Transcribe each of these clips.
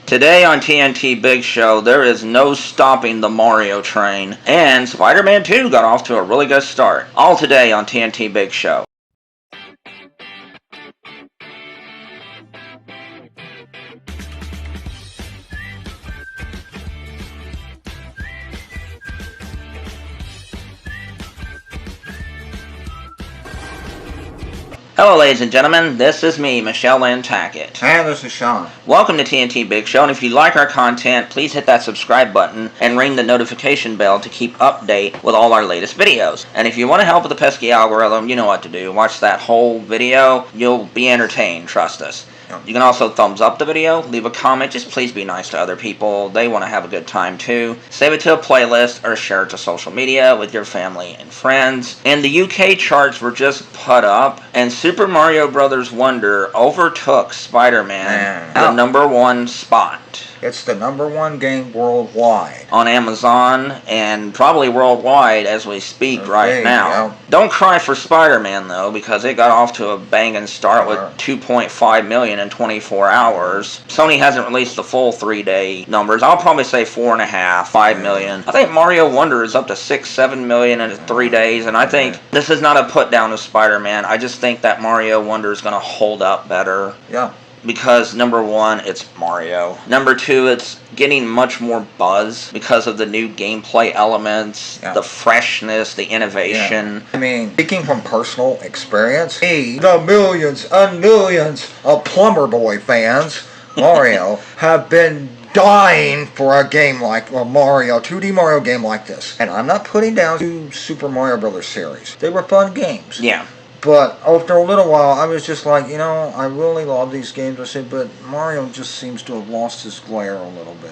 Today on TNT Big Show, there is no stopping the Mario train, and Spider-Man 2 got off to a really good start. All today on TNT Big Show. Hello ladies and gentlemen, this is me, Lynn Tackett. And this is Shawn. Welcome to TNT Big Show, and if you like our content, please hit that subscribe button and ring the notification bell to keep update with all our latest videos. And if you want to help with the pesky algorithm, you know what to do. Watch that whole video, you'll be entertained, trust us. You can also thumbs up the video, leave a comment, just please be nice to other people. They want to have a good time too. Save it to a playlist or share it to social media with your family and friends. And the UK charts were just put up, and Super Mario Bros. Wonder overtook Spider-Man the #1 spot. It's the #1 game worldwide. On Amazon, and probably worldwide as we speak right now. Don't cry for Spider-Man though, because it got off to a banging start with 2.5 million in 24 hours. Sony hasn't released the full 3-day numbers. I'll probably say 4.5, 5 million. I think Mario Wonder is up to 6-7 million in 3 days, and I think this is not a put down of Spider-Man. I just think that Mario Wonder is going to hold up better. Yeah. Because #1, it's Mario. #2, it's getting much more buzz because of the new gameplay elements, the freshness, the innovation. I mean, speaking from personal experience, the millions and millions of Plumber Boy fans, Mario, have been dying for a game like a Mario, 2D Mario game like this. And I'm not putting down the Super Mario Bros. Series. They were fun games. Yeah. But after a little while, I was just like, you know, I really love these games. I said, but Mario just seems to have lost his glare a little bit.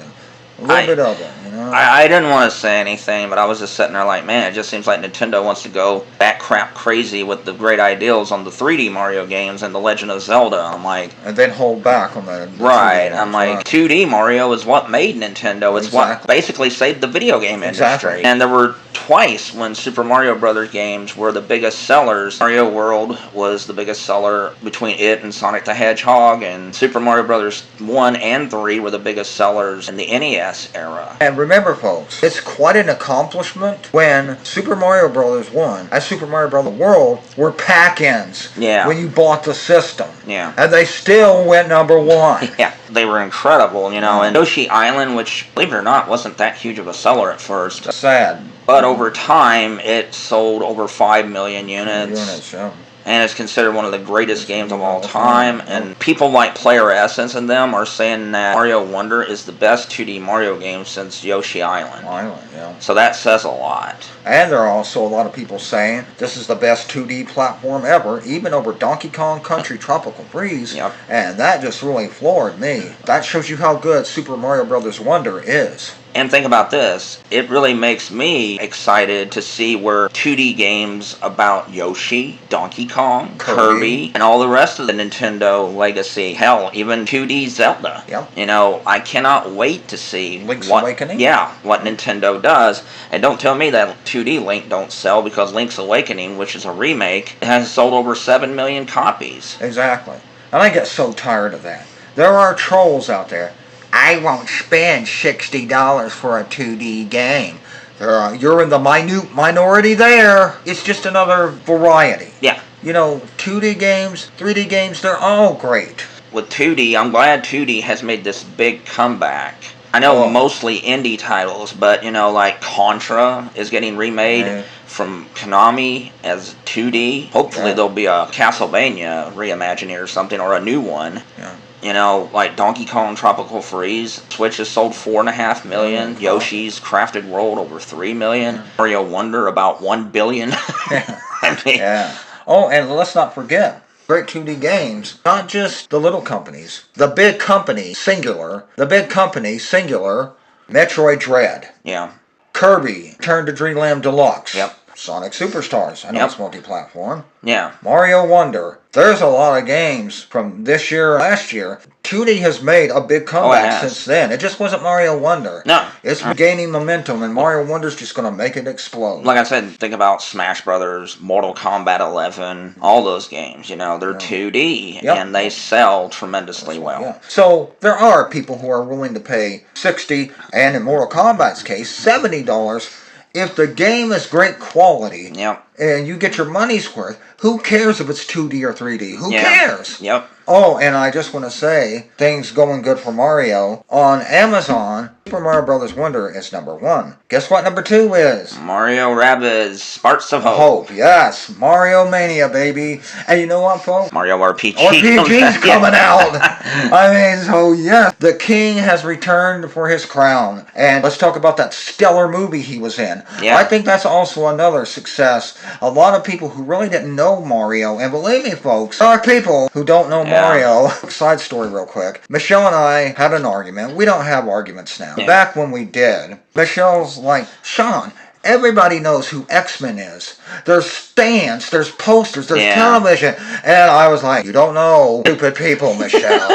A little bit of it, you know? I didn't want to say anything, but I was just sitting there like, man, it just seems like Nintendo wants to go bat crap crazy with the great ideals on the 3D Mario games and The Legend of Zelda. I'm like... And then hold back on that. Right. I'm like, 2D Mario is what made Nintendo. It's what basically saved the video game industry. And there were twice when Super Mario Brothers games were the biggest sellers. Mario World was the biggest seller between it and Sonic the Hedgehog, and Super Mario Brothers 1 and 3 were the biggest sellers in the NES era. And remember folks, it's quite an accomplishment when Super Mario Bros. 1 and Super Mario Bros. World were pack-ins when you bought the system. Yeah. And they still went #1. Yeah, they were incredible, you know, and Yoshi Island, which, believe it or not, wasn't that huge of a seller at first. That's sad. But over time, it sold over 5 million units. And it's considered one of the greatest games of all time. And people like Player Essence and them are saying that Mario Wonder is the best 2D Mario game since Yoshi Island. So that says a lot. And there are also a lot of people saying this is the best 2D platform ever, even over Donkey Kong Country Tropical Freeze. And that just really floored me. That shows you how good Super Mario Bros. Wonder is. And think about this, it really makes me excited to see where 2D games about Yoshi, Donkey Kong, Kirby, and all the rest of the Nintendo legacy, hell, even 2D Zelda. You know, I cannot wait to see Link's Awakening? What Nintendo does. And don't tell me that 2D Link don't sell, because Link's Awakening, which is a remake, has sold over 7 million copies. Exactly. And I get so tired of that. There are trolls out there. I won't spend $60 for a 2D game. You're in the minute minority there. It's just another variety. Yeah. You know, 2D games, 3D games, they're all great. With 2D, I'm glad 2D has made this big comeback. I know mostly indie titles, but, you know, like Contra is getting remade from Konami as 2D. Hopefully there'll be a Castlevania reimagining or something, or a new one. You know, like Donkey Kong Tropical Freeze, Switch has sold 4.5 million. Yoshi's Crafted World over 3 million. Mario Wonder about 1 billion. I mean, Oh, and let's not forget, great 2D games, not just the little companies. The big company, singular. The big company, singular. Metroid Dread. Yeah. Kirby, Return to Dreamland Deluxe. Sonic Superstars. I know Yep. it's multi-platform. Yeah. Mario Wonder. There's a lot of games from this year, last year. 2D has made a big comeback since then. It just wasn't Mario Wonder. No. It's gaining momentum, and Mario Wonder's just going to make it explode. Like I said, think about Smash Brothers, Mortal Kombat 11, all those games. You know, they're 2D, and they sell tremendously well. Yeah. So there are people who are willing to pay $60, and in Mortal Kombat's case, $70 if the game is great quality. Yep. And you get your money's worth. Who cares if it's 2D or 3D? Who cares? Yep. Oh, and I just want to say, things going good for Mario. On Amazon, Super Mario Bros. Wonder is #1. Guess what #2 is? Mario Rabbids Sparks of Hope. Hope, yes. Mario Mania, baby. And you know what, folks? Mario RPG. RPG's coming out. I mean, so yes, the king has returned for his crown. And let's talk about that stellar movie he was in. Yeah. I think that's also another success. A lot of people who really didn't know Mario, and believe me, folks, there are people who don't know Mario. Side story real quick. Michelle and I had an argument. We don't have arguments now. Yeah. Back when we did, Michelle's like, Shawn, everybody knows who X-Men is. There's stands, there's posters, there's television. And I was like, you don't know, stupid people, Michelle.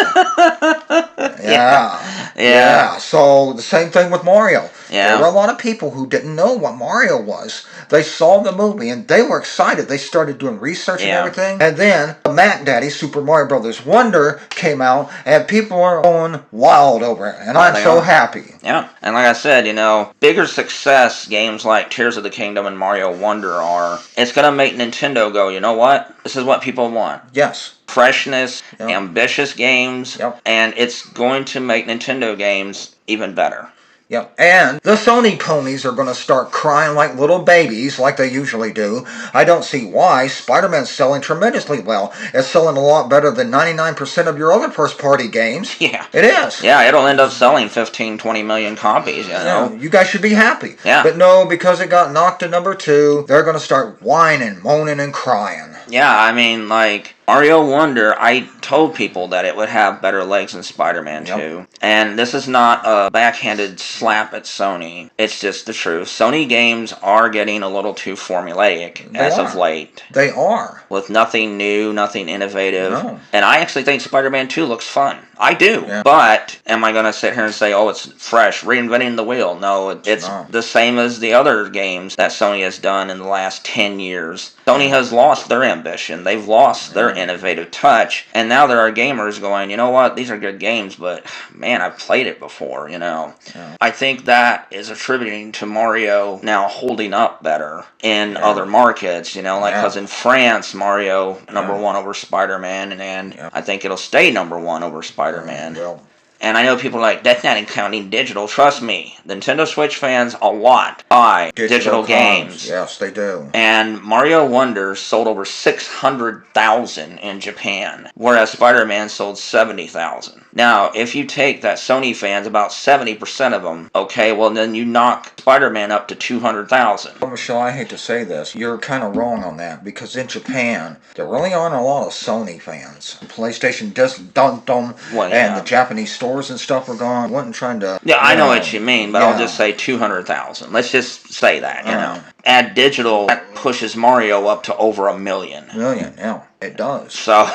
Yeah. So the same thing with Mario. Yeah. There were a lot of people who didn't know what Mario was. They saw the movie and they were excited. They started doing research and everything. And then Mac Daddy Super Mario Brothers Wonder came out and people are going wild over it. And I'm so happy. Yeah. And like I said, you know, bigger success games like Tears of the Kingdom and Mario Wonder are, it's going to make Nintendo go, you know what? This is what people want. Yes. Freshness, ambitious games, and it's going to make Nintendo games even better. Yep. And the Sony ponies are going to start crying like little babies, like they usually do. I don't see why. Spiderman's selling tremendously well. It's selling a lot better than 99% of your other first-party games. Yeah. It is. Yeah, it'll end up selling 15, 20 million copies, you know. You guys should be happy. Yeah. But no, because it got knocked to #2, they're going to start whining, moaning, and crying. Yeah, I mean, like, Mario Wonder, I told people that it would have better legs than Spider-Man 2. And this is not a backhanded slap at Sony. It's just the truth. Sony games are getting a little too formulaic of late. They are. With nothing new, nothing innovative. No. And I actually think Spider-Man 2 looks fun. I do. Yeah. But am I going to sit here and say, oh, it's fresh, reinventing the wheel? No, it's the same as the other games that Sony has done in the last 10 years. Sony has lost their ambition. They've lost their innovative touch. And now there are gamers going, you know what, these are good games, but man, I've played it before, you know. Yeah. I think that is attributing to Mario now holding up better in other markets, you know, like because in France, Mario #1 over Spider-Man, and I think it'll stay #1 over Spider-Man. And I know people are like, that's not counting digital. Trust me, the Nintendo Switch fans a lot buy digital games. Yes, they do. And Mario Wonder sold over 600,000 in Japan, whereas Spider-Man sold 70,000. Now, if you take that Sony fans, about 70% of them, okay, well then you knock Spider-Man up to 200,000. Well, Michelle, I hate to say this, you're kind of wrong on that, because in Japan, there really aren't a lot of Sony fans. PlayStation just dumped them, and the Japanese stores and stuff are gone. I wasn't trying to... Yeah, I know what you mean, but I'll just say 200,000. Let's just say that, you know. Add digital, that pushes Mario up to over 1 million. Yeah, it does. So,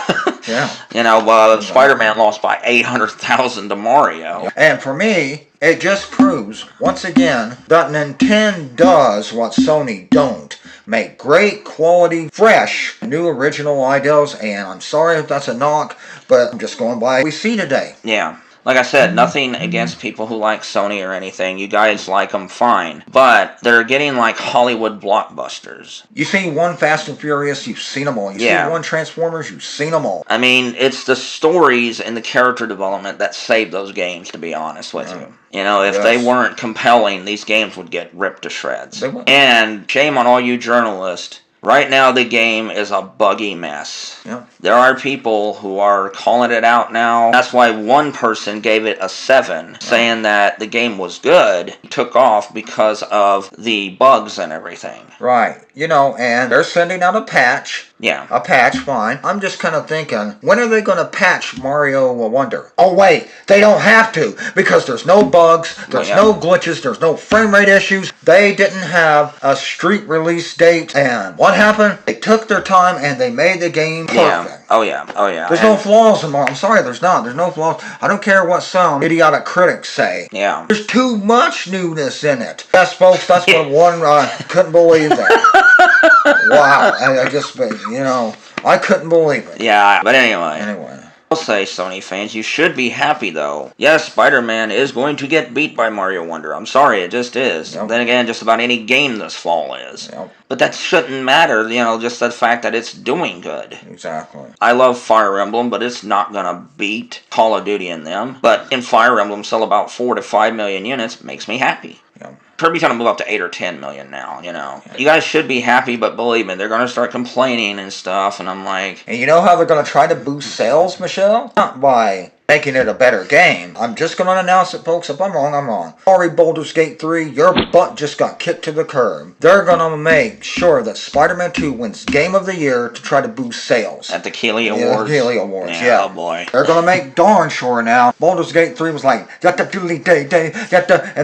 you know, Spider-Man lost by 800,000 to Mario. And for me, it just proves, once again, that Nintendo does what Sony don't. Make great quality, fresh, new original ideas, and I'm sorry if that's a knock, but I'm just going by what we see today. Yeah. Like I said, nothing against people who like Sony or anything. You guys like them fine. But they're getting like Hollywood blockbusters. You see one Fast and Furious, you've seen them all. You see one Transformers, you've seen them all. I mean, it's the stories and the character development that save those games, to be honest with you. You know, if they weren't compelling, these games would get ripped to shreds. And shame on all you journalists. Right now, the game is a buggy mess. There are people who are calling it out now. That's why one person gave it a 7, saying that the game was good. It took off because of the bugs and everything. Right. You know, and they're sending out a patch Yeah. A patch, fine. I'm just kind of thinking, when are they going to patch Mario Wonder? Oh wait, they don't have to, because there's no bugs, there's no glitches, there's no frame rate issues. They didn't have a street release date, and what happened? They took their time and they made the game perfect. Yeah. Oh yeah. Oh yeah. There's no flaws in Mario. I'm sorry, there's not. There's no flaws. I don't care what some idiotic critics say. Yeah. There's too much newness in it. Yes, folks, that's what one couldn't believe that. Wow. I just, you know, I couldn't believe it. Yeah, but anyway. I'll say, Sony fans, you should be happy, though. Yes, Spider-Man is going to get beat by Mario Wonder. I'm sorry, it just is. Yep. Then again, just about any game this fall is. Yep. But that shouldn't matter, you know, just the fact that it's doing good. Exactly. I love Fire Emblem, but it's not gonna beat Call of Duty in them. But in Fire Emblem, sell about 4 to 5 million units, makes me happy. Yep. Kirby's gonna move up to 8 or 10 million now, you know. You guys should be happy, but believe me, they're gonna start complaining and stuff, and I'm like... And you know how they're gonna try to boost sales, Michelle? Not by making it a better game. I'm just gonna announce it, folks. If I'm wrong, I'm wrong. Sorry, Baldur's Gate 3, your butt just got kicked to the curb. They're gonna make sure that Spider-Man 2 wins Game of the Year to try to boost sales. At the Keighley Awards? Keighley Awards, yeah. Oh, boy. They're gonna make darn sure now. Baldur's Gate 3 was like, and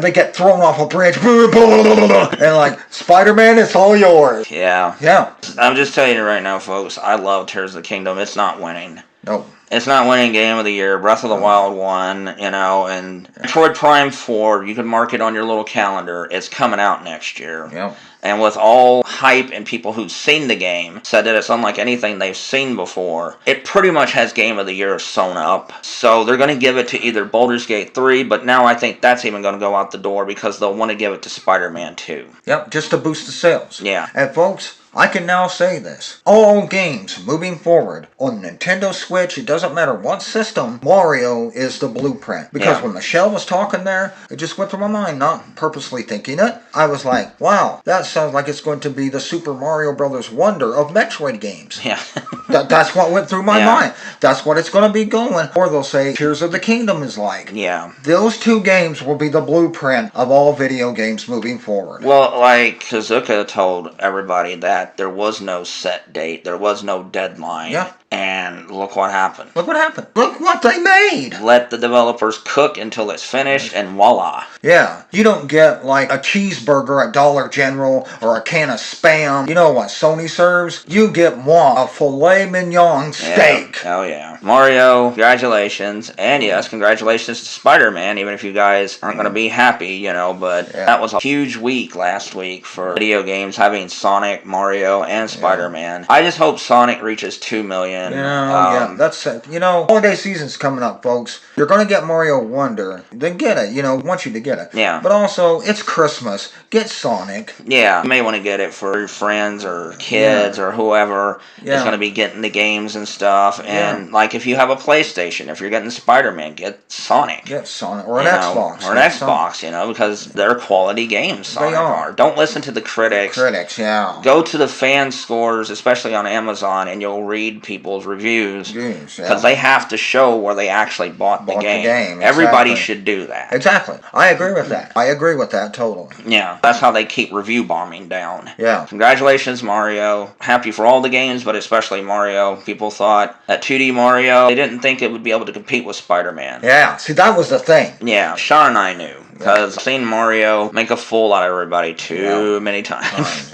they get thrown off a bridge. And like, Spider-Man, it's all yours. Yeah. Yeah. I'm just telling you right now, folks, I love Tears of the Kingdom. It's not winning. Nope. It's not winning Game of the Year. Breath of the Wild won, you know, and Metroid Prime 4, you can mark it on your little calendar. It's coming out next year. Yep. And with all hype and people who've seen the game said that it's unlike anything they've seen before, it pretty much has Game of the Year sewn up. So they're going to give it to either Baldur's Gate 3, but now I think that's even going to go out the door because they'll want to give it to Spider-Man 2. Yep, just to boost the sales. Yeah. And folks, I can now say this. All games moving forward on Nintendo Switch, it doesn't matter what system, Mario is the blueprint. Because when Michelle was talking there, it just went through my mind, not purposely thinking it. I was like, wow, that sounds like it's going to be the Super Mario Brothers Wonder of Metroid games. Yeah. That's what went through my mind. That's what it's going to be going. Or they'll say, Tears of the Kingdom is like. Yeah. Those two games will be the blueprint of all video games moving forward. Well, like Kazuka told everybody that there was no set date, there was no deadline. Yeah. And look what happened. Look what happened. Look what they made. Let the developers cook until it's finished, and voila. Yeah. You don't get like a cheeseburger at Dollar General or a can of Spam. You know what Sony serves? You get a filet mignon steak. Yeah. Oh, yeah. Mario, congratulations. And yes, congratulations to Spider-Man, even if you guys aren't going to be happy, you know, but that was a huge week last week for video games, having Sonic, Mario, and Spider-Man. I just hope Sonic reaches 2 million. That's it. You know, holiday season's coming up, folks. You're going to get Mario Wonder. Then get it. You know, want you to get it. Yeah. But also, it's Christmas. Get Sonic. Yeah. You may want to get it for your friends or kids or whoever is going to be getting the games and stuff. And, like, if you have a PlayStation, if you're getting Spider-Man, get Sonic. Get Sonic. Or an Xbox. Or an Xbox, you know, because they're quality games, Sonic are. Don't listen to the critics. Go to the fan scores, especially on Amazon, and you'll read people's reviews because they have to show where they actually bought the game. Everybody should do that. Exactly. I agree with that. I agree with that totally. Yeah. That's how they keep review bombing down. Yeah. Congratulations, Mario. Happy for all the games, but especially Mario. People thought that 2D Mario, they didn't think it would be able to compete with Spider-Man. Yeah. See, that was the thing. Yeah. Shawn and I knew. Because I've seen Mario make a fool out of everybody too many times.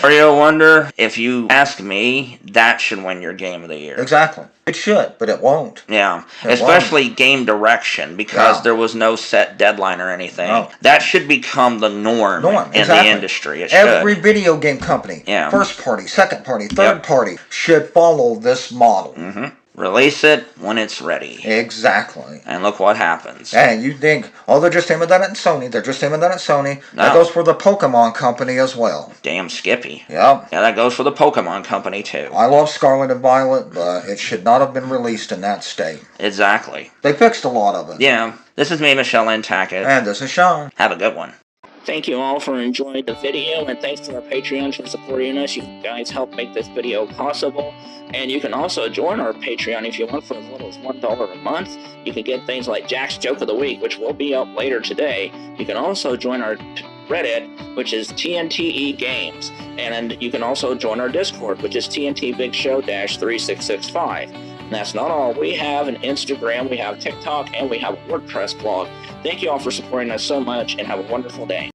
Mario Wonder, if you ask me, that should win your Game of the Year. Exactly. It should, but it won't. Yeah. Especially game direction, because there was no set deadline or anything. No. That should become the norm in the industry. It should. Every video game company, first party, second party, third party, should follow this model. Release it when it's ready. Exactly. And look what happens. And you think, oh, they're just aiming that at Sony. They're just aiming that at Sony. No. That goes for the Pokemon Company as well. Damn Skippy. Yep. Yeah, that goes for the Pokemon Company too. I love Scarlet and Violet, but it should not have been released in that state. Exactly. They fixed a lot of it. Yeah. This is me, Lynn Tackett. And this is Shawn. Have a good one. Thank you all for enjoying the video, and thanks to our Patreons for supporting us. You guys help make this video possible. And you can also join our Patreon if you want for as little as $1 a month. You can get things like Jack's Joke of the Week, which will be up later today. You can also join our Reddit, which is TNTEgames. And you can also join our Discord, which is TNTBigShow-3665. And that's not all. We have an Instagram, we have TikTok, and we have a WordPress blog. Thank you all for supporting us so much, and have a wonderful day.